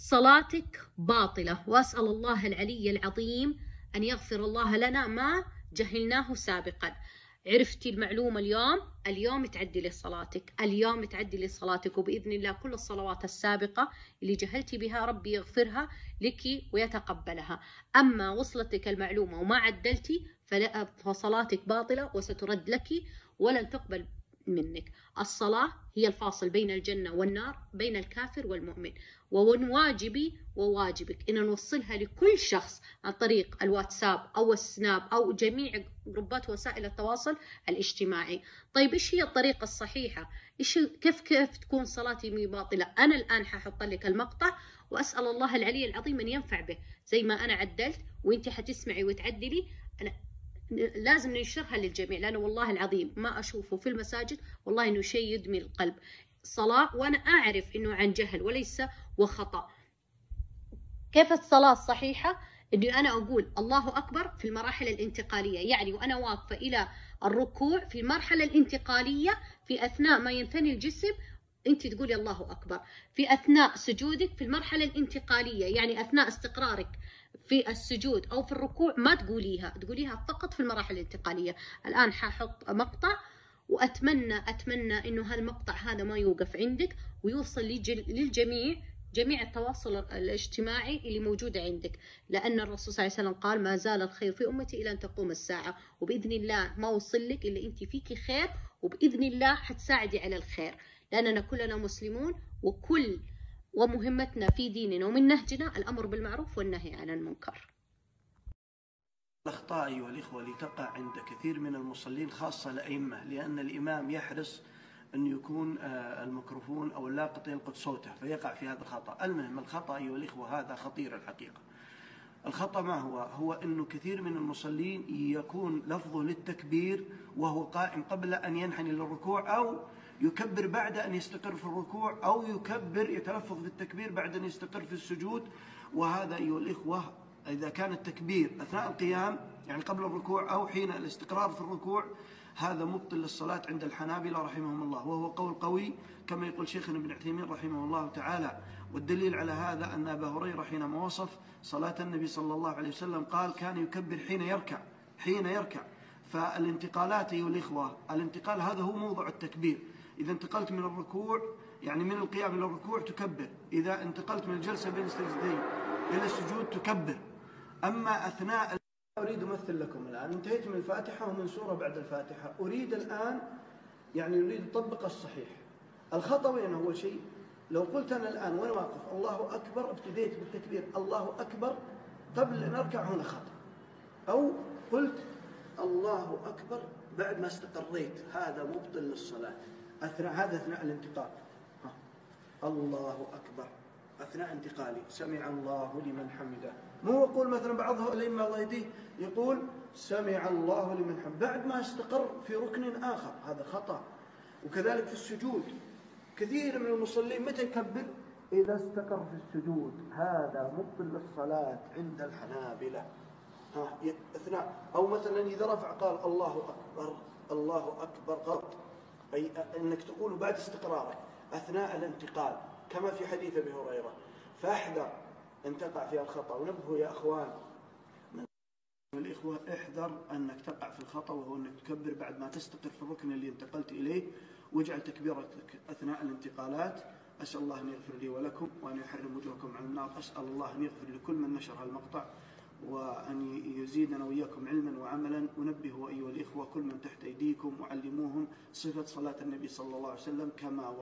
صلاتك باطلة، وأسأل الله العلي العظيم أن يغفر الله لنا ما جهلناه سابقا. عرفتي المعلومة اليوم تعدلي صلاتك، اليوم تعدلي صلاتك، وبإذن الله كل الصلوات السابقة اللي جهلتي بها ربي يغفرها لك ويتقبلها. أما وصلتك المعلومة وما عدلتي فصلاتك باطلة وسترد لك ولن تقبل منك. الصلاة هي الفاصل بين الجنة والنار، بين الكافر والمؤمن، ومن واجبي وواجبك إن نوصلها لكل شخص عن طريق الواتساب أو السناب أو جميع جروبات وسائل التواصل الاجتماعي. طيب إيش هي الطريقة الصحيحة؟ كيف تكون صلاتي باطلة؟ أنا الآن ححط لك المقطع، وأسأل الله العلي العظيم أن ينفع به زي ما أنا عدلت، وإنت حتسمعي وتعدلي. أنا لازم ننشرها للجميع، لأنه والله العظيم ما أشوفه في المساجد، والله إنه شيء يدمي القلب. صلاة وأنا أعرف إنه عن جهل وليس وخطأ. كيف الصلاة الصحيحة؟ إني أنا أقول الله أكبر في المراحل الانتقالية، يعني وأنا واقفة إلى الركوع في المرحلة الانتقالية، في أثناء ما ينثني الجسم أنت تقولي الله أكبر. في أثناء سجودك في المرحلة الانتقالية، يعني أثناء استقرارك في السجود أو في الركوع ما تقوليها فقط في المراحل الانتقالية. الآن ححط مقطع، وأتمنى إنه هالمقطع هذا ما يوقف عندك ويوصل للجميع، جميع التواصل الاجتماعي اللي موجودة عندك، لأن الرسول صلى الله عليه وسلم قال ما زال الخير في أمتي إلى أن تقوم الساعة. وبإذن الله ما وصل لك إلا أنت فيك خير، وبإذن الله حتساعدي على الخير، لأننا كلنا مسلمون، ومهمتنا في ديننا ومن نهجنا الأمر بالمعروف والنهي عن المنكر. الأخطاء أيها الإخوة اللي تقع عند كثير من المصلين خاصة الأئمة، لأن الإمام يحرص أن يكون الميكروفون أو اللاقط يلقط صوته فيقع في هذا الخطأ. المهم الخطأ أيها الإخوة هذا خطير الحقيقة. الخطأ ما هو أنه كثير من المصلين يكون لفظه للتكبير وهو قائم قبل أن ينحني للركوع، أو يكبر بعد أن يستقر في الركوع، أو يتلفظ بالتكبير بعد أن يستقر في السجود. وهذا أيها الإخوة إذا كان التكبير أثناء القيام يعني قبل الركوع أو حين الاستقرار في الركوع، هذا مبطل للصلاة عند الحنابلة رحمهم الله، وهو قول قوي كما يقول شيخنا ابن عثيمين رحمه الله تعالى. والدليل على هذا أن أبا هريرة حينما وصف صلاة النبي صلى الله عليه وسلم قال كان يكبر حين يركع. فالانتقالات أيها الإخوة، الانتقال هذا هو موضع التكبير. إذا انتقلت من الركوع يعني من القيام إلى الركوع تكبر، إذا انتقلت من الجلسة بين السجدين إلى السجود تكبر. أما أثناء أريد أمثل لكم الآن، انتهيت من الفاتحة ومن سورة بعد الفاتحة، أريد الآن أريد أطبق الصحيح. الخطأ وين أول شيء؟ لو قلت أنا الآن وأنا واقف الله أكبر ابتديت بالتكبير الله أكبر قبل أن أركع، هنا خطأ. أو قلت الله أكبر بعد ما استقريت، هذا مبطل للصلاة. هذا أثناء الانتقال. الله أكبر أثناء انتقالي سمع الله لمن حمده، مو أقول مثلا بعضها الأئمة الله يهديه يقول سمع الله لمن حمده بعد ما استقر في ركن آخر، هذا خطأ. وكذلك في السجود كثير من المصلين متى يكبر؟ إذا استقر في السجود، هذا مبطل للصلاة عند الحنابلة. أثناء أو مثلا إذا رفع قال الله أكبر غلط، أي أنك تقول بعد استقرارك أثناء الانتقال كما في حديث أبي هريرة. فاحذر أن تقع في الخطأ، ونبهوا يا أخوان الإخوة احذر أنك تقع في الخطأ، وهو أنك تكبر بعد ما تستقر في الركن اللي انتقلت إليه، واجعل تكبيرتك أثناء الانتقالات. أسأل الله أن يغفر لي ولكم وأن يحرم وجوهكم على النار. أسأل الله أن يغفر لكل من نشر هالمقطع، وأن يزيدنا وإياكم علما وعملا. ونبهوا أيها الإخوة كل من تحت أيديكم وعلموهم صفة صلاة النبي صلى الله عليه وسلم كما